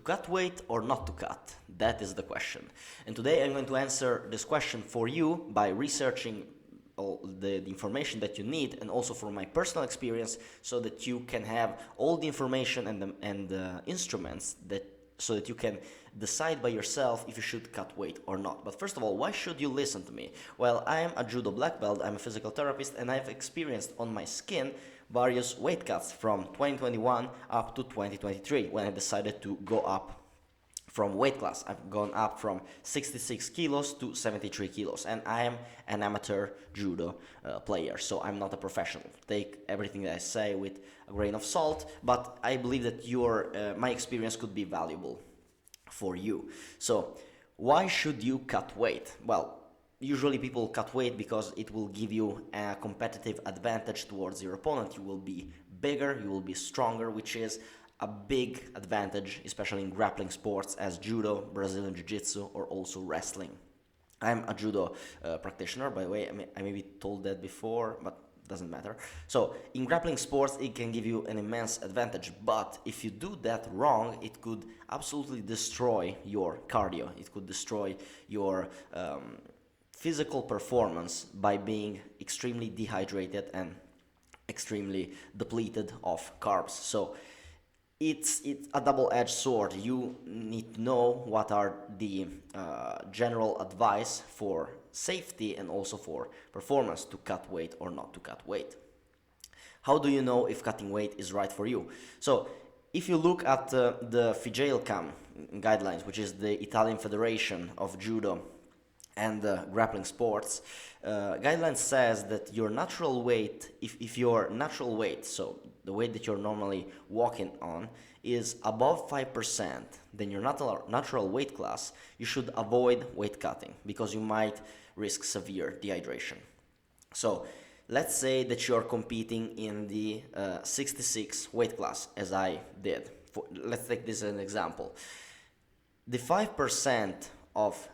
cut weight or not to cut? That is the question. And today I'm going to answer this question for you by researching all the information that you need, and also from my personal experience, so that you can have all the information and the instruments that so that you can decide by yourself if you should cut weight or not. But first of all, why should you listen to me? Well, I am a judo black belt, I'm a physical therapist, and I've experienced on my skin various weight cuts from 2021 up to 2023, when I decided to go up from weight class. I've gone up from 66 kilos to 73 kilos, and I am an amateur judo player, so I'm not a professional. Take everything that I say with a grain of salt, but I believe that my experience could be valuable for you. So why should you cut weight? Well, usually people cut weight because it will give you a competitive advantage towards your opponent. You will be bigger, you will be stronger, which is a big advantage, especially in grappling sports as judo, Brazilian jiu-jitsu, or also wrestling. I'm a judo practitioner, by the way. I maybe told that before, but doesn't matter. So in grappling sports, it can give you an immense advantage, but if you do that wrong, it could absolutely destroy your cardio. It could destroy your physical performance by being extremely dehydrated and extremely depleted of carbs. So it's a double-edged sword. You need to know what are the general advice for safety and also for performance, to cut weight or not to cut weight. How do you know if cutting weight is right for you? So if you look at the FIGEILCAM guidelines, which is the Italian Federation of Judo and grappling sports, guidelines says that your natural weight, if your natural weight, so the weight that you're normally walking on, is above 5% than your natural weight class, you should avoid weight cutting because you might risk severe dehydration. So let's say that you're competing in the 66 weight class, as I did. Let's take this as an example. The 5% of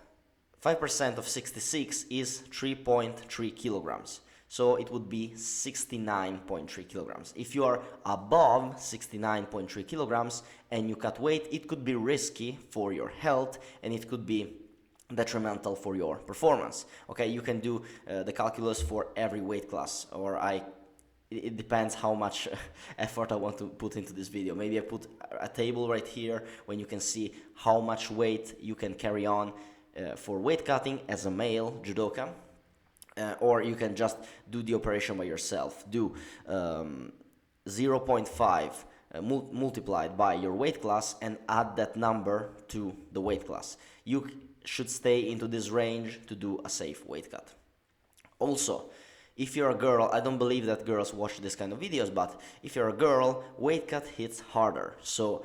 66 is 3.3 kilograms. So it would be 69.3 kilograms. If you are above 69.3 kilograms and you cut weight, it could be risky for your health and it could be detrimental for your performance. Okay, you can do the calculus for every weight class, or it depends how much effort I want to put into this video. Maybe I put a table right here when you can see how much weight you can carry on for weight cutting as a male judoka, or you can just do the operation by yourself. Do 0.5 multiplied by your weight class and add that number to the weight class. You should stay into this range to do a safe weight cut. Also, if you're a girl, I don't believe that girls watch this kind of videos, but if you're a girl, weight cut hits harder. So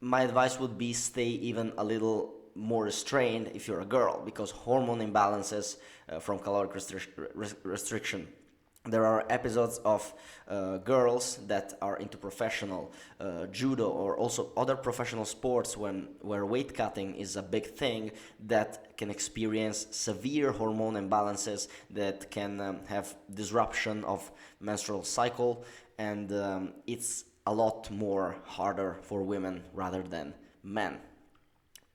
my advice would be stay even a little more restrained if you're a girl, because hormone imbalances from caloric restriction. There are episodes of girls that are into professional judo or also other professional sports where weight cutting is a big thing, that can experience severe hormone imbalances that can have disruption of menstrual cycle, and it's a lot more harder for women rather than men.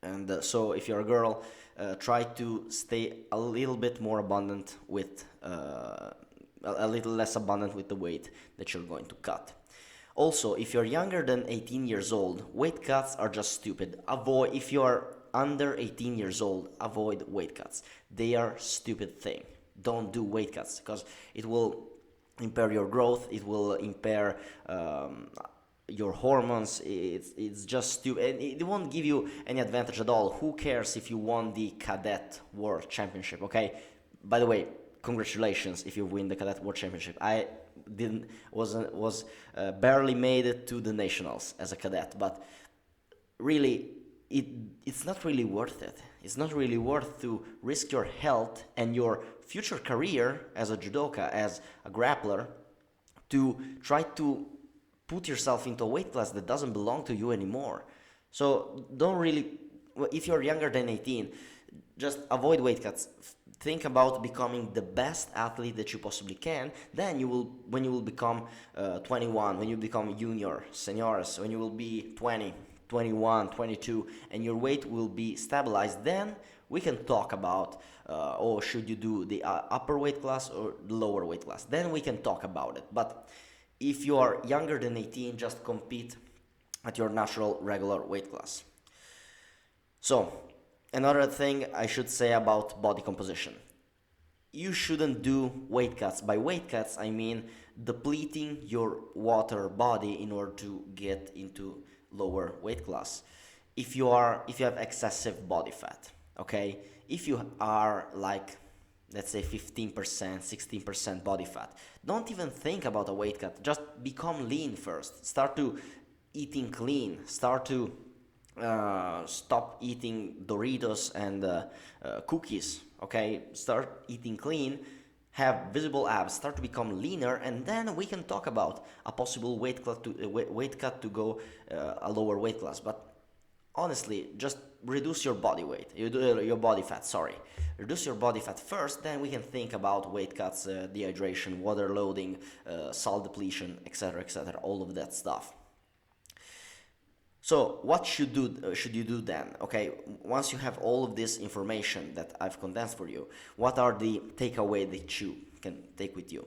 And so if you're a girl, try to stay a little bit more abundant with a little less abundant with the weight that you're going to cut. Also, if you're younger than 18 years old, weight cuts are just stupid. If you're under 18 years old, avoid weight cuts. They are stupid thing. Don't do weight cuts because it will impair your growth. It will impair your hormones. It's just stupid, and it won't give you any advantage at all. Who cares if you won the cadet world championship? Okay, by the way, congratulations if you win the cadet world championship. I was barely made it to the nationals as a cadet, but really it's not really worth it. It's not really worth to risk your health and your future career as a judoka, as a grappler, to try to put yourself into a weight class that doesn't belong to you anymore. So if you're younger than 18, just avoid weight cuts. Think about becoming the best athlete that you possibly can. Then when you will become 21, when you become junior, seniors, when you will be 20, 21, 22, and your weight will be stabilized, then we can talk about, oh, should you do the upper weight class or the lower weight class? Then we can talk about it. But if you are younger than 18, just compete at your natural regular weight class. So, another thing I should say about body composition. You shouldn't do weight cuts. By weight cuts, I mean depleting your water body in order to get into lower weight class. If you have excessive body fat, okay? If you are like, let's say 15%, 16% body fat, don't even think about a weight cut. Just become lean first. Start to eating clean. Start to stop eating Doritos and cookies, okay? Start eating clean, have visible abs, start to become leaner, and then we can talk about a possible weight cut to go a lower weight class. But honestly, just reduce your body weight, your body fat, sorry. Reduce your body fat first, then we can think about weight cuts, dehydration, water loading, salt depletion, etc., all of that stuff. So what should you do then? Okay, once you have all of this information that I've condensed for you, what are the takeaways that you can take with you?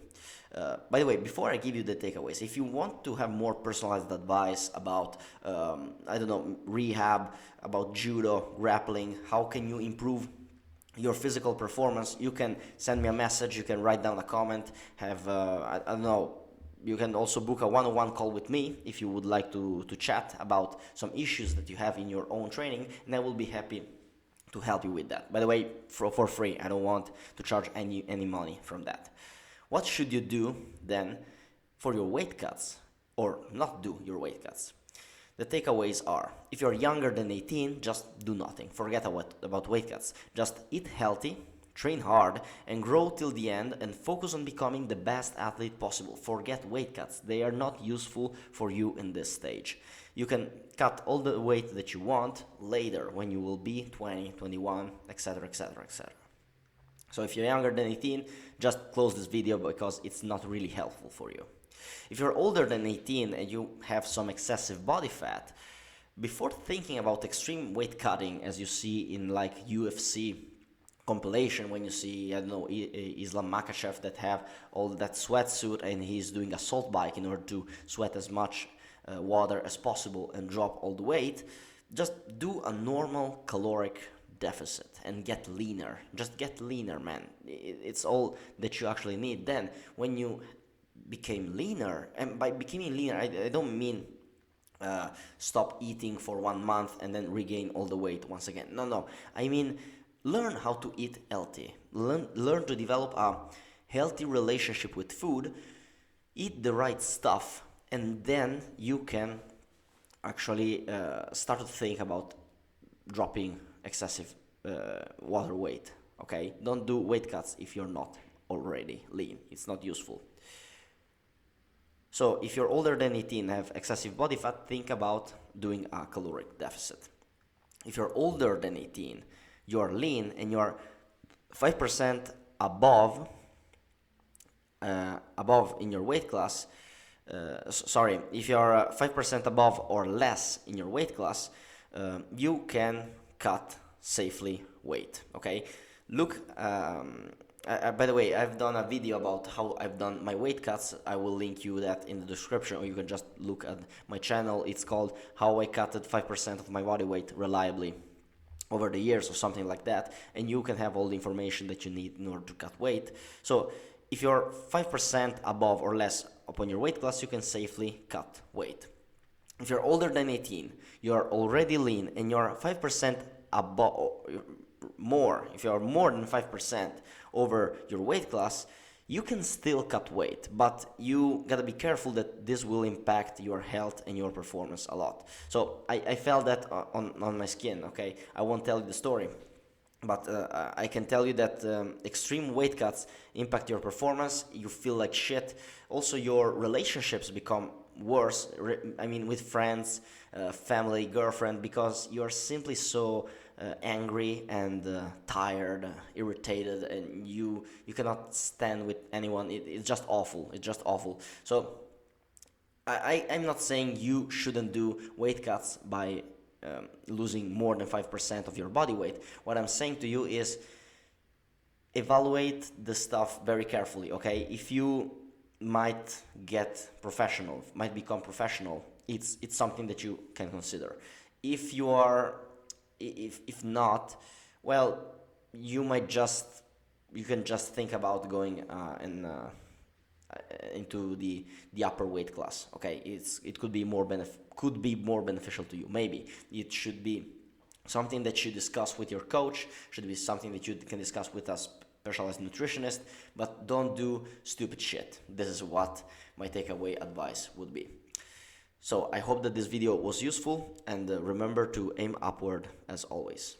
By the way, before I give you the takeaways, if you want to have more personalized advice about, I don't know, rehab, about judo, grappling, how can you improve your physical performance, you can send me a message, you can write down a comment, have, I don't know, you can also book a one-on-one call with me if you would like to chat about some issues that you have in your own training, and I will be happy to help you with that. By the way, for free. I don't want to charge any money from that. What should you do then for your weight cuts, or not do your weight cuts? The takeaways are, if you're younger than 18, just do nothing. Forget about weight cuts. Just eat healthy, train hard, and grow till the end, and focus on becoming the best athlete possible. Forget weight cuts. They are not useful for you in this stage. You can cut all the weight that you want later when you will be 20, 21, etc., etc., etc. So if you're younger than 18, just close this video because it's not really helpful for you. If you're older than 18 and you have some excessive body fat, before thinking about extreme weight cutting, as you see in like UFC compilation, when you see, I don't know, Islam Makhachev that have all that sweatsuit and he's doing a salt bike in order to sweat as much water as possible and drop all the weight, just do a normal caloric deficit and get leaner. Just get leaner, man. It's all that you actually need. Then when you became leaner, and by becoming leaner, I don't mean stop eating for 1 month and then regain all the weight once again. No, I mean learn how to eat healthy. Learn to develop a healthy relationship with food. Eat the right stuff, and then you can actually start to think about dropping excessive water weight. Okay, don't do weight cuts if you're not already lean. It's not useful. So if you're older than 18 and have excessive body fat, think about doing a caloric deficit. If you're older than 18, you're lean and you're 5% above in your weight class, if you're 5% above or less in your weight class, you can cut safely weight, okay? Look, by the way, I've done a video about how I've done my weight cuts. I will link you that in the description, or you can just look at my channel. It's called How I Cutted 5% of My Body Weight Reliably Over the Years, or something like that, and you can have all the information that you need in order to cut weight. So if you're 5% above or less upon your weight class, you can safely cut weight. If you're older than 18, you're already lean, and you're 5% above more, if you're more than 5% over your weight class, you can still cut weight, but you gotta be careful that this will impact your health and your performance a lot. So I felt that on my skin, okay? I won't tell you the story, but I can tell you that extreme weight cuts impact your performance. You feel like shit. Also, your relationships become worse, with friends, family, girlfriend, because you're simply so angry and tired, irritated, and you cannot stand with anyone. It's just awful. So I'm not saying you shouldn't do weight cuts by losing more than 5% of your body weight, what I'm saying to you is evaluate the stuff very carefully, okay? If you might become professional, it's something that you can consider. If you are, if not, well, you can just think about going into the upper weight class. Okay, it could be more beneficial to you. Maybe it should be something that you discuss with your coach. Should be something that you can discuss with a specialized nutritionist. But don't do stupid shit. This is what my takeaway advice would be. So I hope that this video was useful, and remember to aim upward as always.